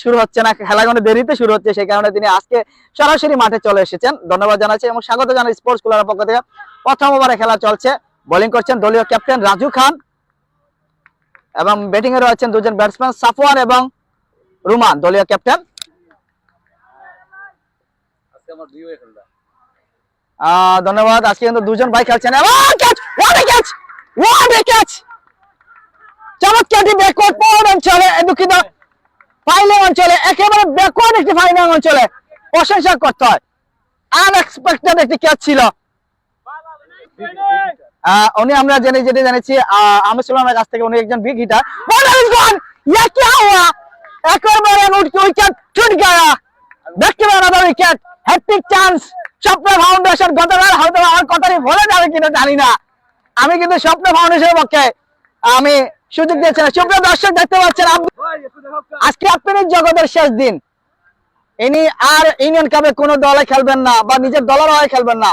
শুরু হচ্ছে না, খেলা কোনো দেরিতে শুরু হচ্ছে, সেই কারণে তিনি আজকে সরাসরি মাঠে চলে এসেছেন। ধন্যবাদ জানাচ্ছি এবং স্বাগত জানাই স্পোর্টস ক্লাবের পক্ষ থেকে। প্রথম ওভারে খেলা চলছে, বোলিং করছেন দলীয় ক্যাপ্টেন রাজু খান এবং ব্যাটিং এ রয়েছেন দুজন ব্যাটসম্যান সাফওয়ান এবং রুমান, দলীয় ক্যাপ্টেন। ধন্যবাদ। আজকে কিন্তু দুজন ভাই খেলছেন এবং চমৎকারটি ব্যাকওয়ার্ড পাওয়ার অঞ্চলে, দুঃখিত ফাইলিং অঞ্চলে, একেবারে ব্যাকওয়ার্ড একটি ফাইলিং অঞ্চলে প্রশংসা করতে হয়। আনএক্সপেক্টেড একটি ক্যাচ ছিল। উনি আমরা যেটি জানিয়েছি আহমেদ সুলাইমানের কাছ থেকে, উনি একজন বিগ হিটার। একেবারে উইকেট ছুট গয়া, দেখতে পাবেন আবার উইকেট, হ্যাট্রিক চান্স স্বপ্ন ফাউন্ডেশন। গতকাল হয়তো আমার কথাটি বলে যাবে কিনা জানি না, আমি কিন্তু স্বপ্ন ফাউন্ডেশনের পক্ষে আমি সুযোগ দিয়েছিলাম। সুপ্রিয় দর্শক দেখতে পাচ্ছেন আজকে আপনাদের জগতের শেষ দিন। ইনি আর ইউনিয়ন কাপে কোনো দলে খেলবেন না বা নিজের দলের হয়ে খেলবেন না।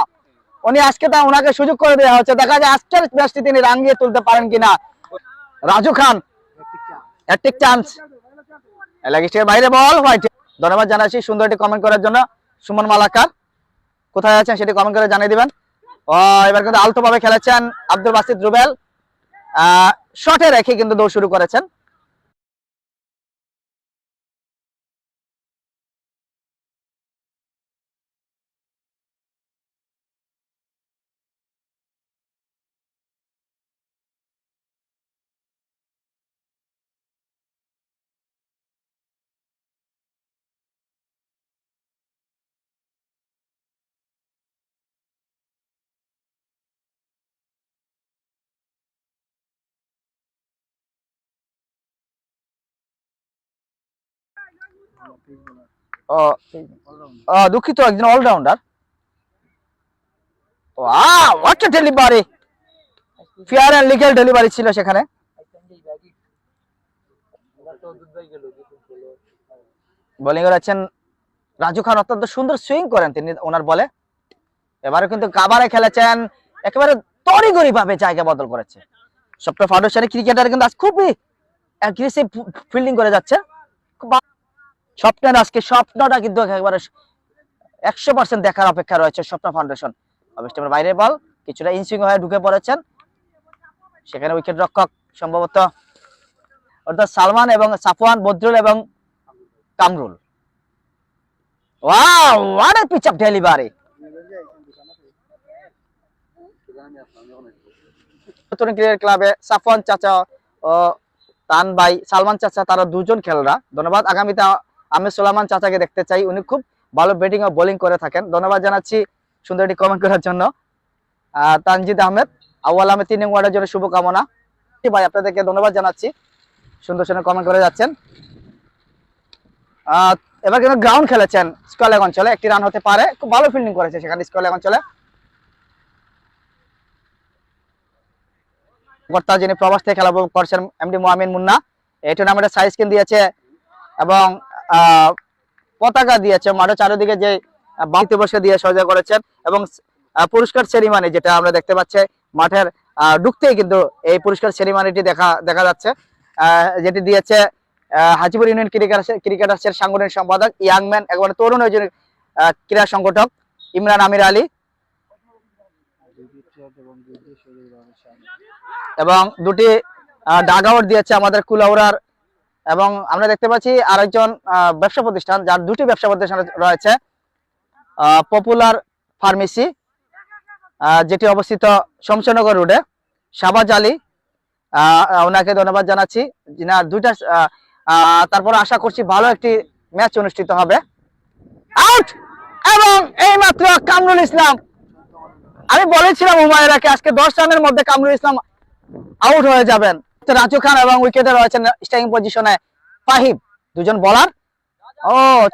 উনি আজকে ওনাকে সুযোগ করে দেওয়া হচ্ছে, দেখা যায় আজকের ম্যাচটি তিনি রাঙিয়ে তুলতে পারেন কিনা। রাজু খান হ্যাট্রিক চান্স, বাইরে বল হোয়াইট। ধন্যবাদ জানাচ্ছি সুন্দর একটি কমেন্ট করার জন্য। সুমন মালাকার কোথায় আছেন সেটি কমেন্ট করে জানিয়ে দিবেন। এবার কিন্তু আলতো ভাবে খেলেছেন আব্দুল বাসিত রুবেল, শটে রেখে কিন্তু দৌড় শুরু করেছেন। দুঃখিত, একজন allrounder. What a delivery, fair and legal delivery ছিল সেখানে। বোলিং করেছেন রাজু খান, অত্যন্ত সুন্দর সুইং করেন তিনি ওনার বলে। এবারে কিন্তু কাভারে খেলেছেন, একেবারে তড়িঘড়ি ভাবে জায়গা বদল করেছে। স্বপ্ন ফাউন্ডেশনের ক্রিকেটার কিন্তু আজ খুবই অ্যাগ্রেসিভ ফিল্ডিং করে যাচ্ছে। স্বপ্নের আজকে স্বপ্নটা কিন্তু একেবারে 100% দেখার অপেক্ষা রয়েছে স্বপ্ন ফাউন্ডেশন। অবশ্যই বাইরে বল, কিছুটা ইনসুইং হয়ে ঢুকে পড়েছেন সেখানে উইকেট রক্ষক সম্ভবত অর্থাৎ সালমান এবং সাফওয়ান, বদরুল এবং Kamrul. Wow, what a pitch up delivery. নতুন ক্রিকেট ক্লাবে সাফওয়ান চাচা ও তান ভাই, সালমান চাচা, তারা দুজন খেলোয়াড়। ধন্যবাদ। আগামীতে আহমেদ সুলাইমান চাচাকে দেখতে চাই, উনি খুব ভালো ব্যাটিং ও বোলিং করে থাকেন। ধন্যবাদ জানাচ্ছি সুন্দর একটি কমেন্ট করার জন্য। তানজিদ আহমেদ, আউয়াল আহমেদ 3 নং ওয়ার্ডের জন্য শুভকামনা। ভাই আপনাদেরকে ধন্যবাদ জানাচ্ছি, সুন্দর সুন্দর কমেন্ট করে যাচ্ছেন। এবার কিন্তু গ্রাউন্ড খেলেছেন স্কয়ার লেগ অঞ্চলে, একটি রান হতে পারে। খুব ভালো ফিল্ডিং করেছে সেখানে স্কয়ার লেগ অঞ্চলে। কর্তা যিনি প্রবাস থেকে খেলা করছেন এমডি মোহামিন মুন্না, এই টুর্নামেন্টের সাইজ কিন দিয়েছে এবং পতাকা দিয়েছে মাঠের চারিদিকে, যে বাড়িতে বসে দিয়ে সহযোগিতা করেছেন এবং পুরস্কার সেরিমানি যেটা আমরা দেখতে পাচ্ছি মাঠের ঢুকতেই কিন্তু এই পুরস্কার সেরিমানিটি দেখা যাচ্ছে, যেটি দিয়েছে হাজিপুর ইউনিয়ন ক্রিকেটার্সের সাংগঠনিক সম্পাদক ইয়াংম্যান, একবারে তরুণ একজন ক্রীড়া সংগঠক ইমরান আমির আলী, এবং দুটি ডাগআউট দিয়েছে আমাদের কুলাউড়ার। এবং আমরা দেখতে পাচ্ছি আরেকজন ব্যবসা প্রতিষ্ঠান, যার দুটি ব্যবসা প্রতিষ্ঠান রয়েছে, পপুলার ফার্মেসি যেটি অবস্থিত শমশেরনগর রোডে, শাহবাজ আলী, ওনাকে ধন্যবাদ জানাচ্ছি। দুইটা তারপর আশা করছি ভালো একটি ম্যাচ অনুষ্ঠিত হবে। আউট, এবং এই মাত্র কামরুল ইসলাম, আমি বলেছিলাম হুমায়রাকে আজকে 10 রানের মধ্যে কামরুল ইসলাম আউট হয়ে যাবেন। রাজু খান এবং উইকেটে রয়েছেন স্ট্রাইকিং পজিশনে ফাহিম, দুজন বোলার।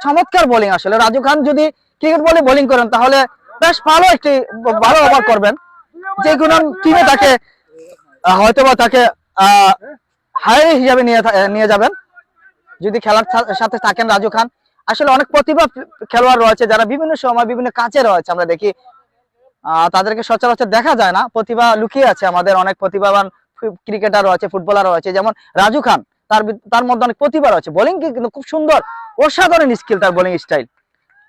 চমৎকার বোলিং আসলে। রাজু খান যদি ক্রিকেট বলে বোলিং করেন তাহলে বেশ ভালো ওভার করবেন, যে কোনো টিমে তাকে হয়তোবা তাকে হাই হিসাবে নিয়ে যাবেন যদি খেলার সাথে থাকেন। রাজু খান আসলে অনেক প্রতিভা খেলোয়াড় রয়েছে যারা বিভিন্ন সময় বিভিন্ন কাজে রয়েছে, আমরা দেখি তাদেরকে সচরাচর দেখা যায় না। প্রতিভা লুকিয়ে আছে, আমাদের অনেক প্রতিভাবান ক্রিকেটার রয়েছে, ফুটবলার রয়েছে, যেমন রাজু খান তার মধ্যে অনেক প্রতিভা রয়েছে, বোলিং কিন্তু খুব সুন্দর, অসাধারণ স্কিল তার বোলিং স্টাইল,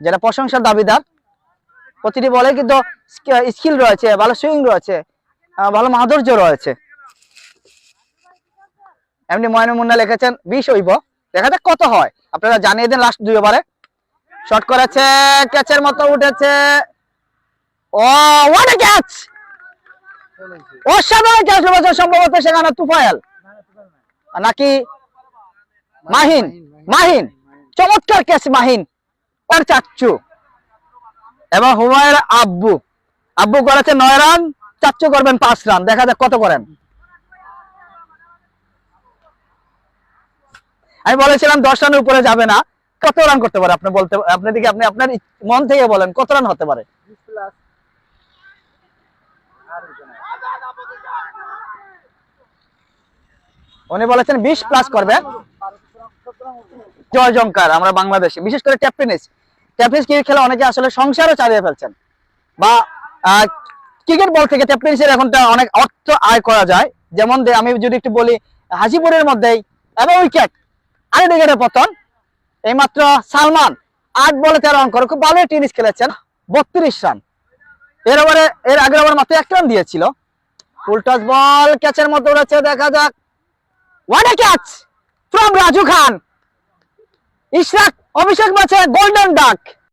যেটা প্রশংসার দাবিদার। প্রতিটি বলে কিন্তু স্কিল রয়েছে, ভালো সুইং রয়েছে, ভালো মাধুর্য রয়েছে। এমনি ময়নুল মুন্না লিখেছেন 20 হইব, দেখা যাক কত হয়, আপনারা জানিয়ে দেন লাস্ট 2 ওভারে। শট করেছে, ক্যাচের মতো উঠেছে, ও হোয়াট আ ক্যাচ, অসাধারণ ক্যাচ রয়েছে, সম্ভবত সেখানে তুফাইল নাকি মাহিন, মাহিন চমৎকার ক্যাচ মাহিন আর চাচ্চু, এবং হুমায়ুন আব্বু, আব্বু করেছে 9 রান, চাচ্চু করবেন 5 রান, দেখা যাক কত করেন। আমি বলেছিলাম 10 রানের উপরে যাবে না, কত রান করতে পারে আপনি বলতে, আপনি দিকে আপনি আপনার মন থেকে বলেন কত রান হতে পারে। উনি বলেছেন 20 প্লাস করবে। জয় জঙ্কার, আমরা বাংলাদেশে বিশেষ করে ট্যাপ টেনিস ক্রিকেট খেলা অনেকে আসলে সংসারও চালিয়ে ফেলছেন, বা ক্রিকেট বল থেকে ট্যাপ টেনিসের এখনটা অনেক অর্থ আয় করা যায়। যেমন আমি যদি একটু বলি, হাজিপুরের মধ্যেই এবং উইকেট, আরেক উইকেটের পতন, এইমাত্র সালমান 8 বলে 13 রান করে খুব ভালো টেনিস খেলেছেন, 32 রান। এর আগের ওভার মাত্র 1 রান দিয়েছিল। ফুল টস বল ক্যাচের মতো উড়েছে, দেখা যাক, what a catch from Raju Khan. Ishraq অভিষেক ম্যাচে গোল্ডেন ডাক।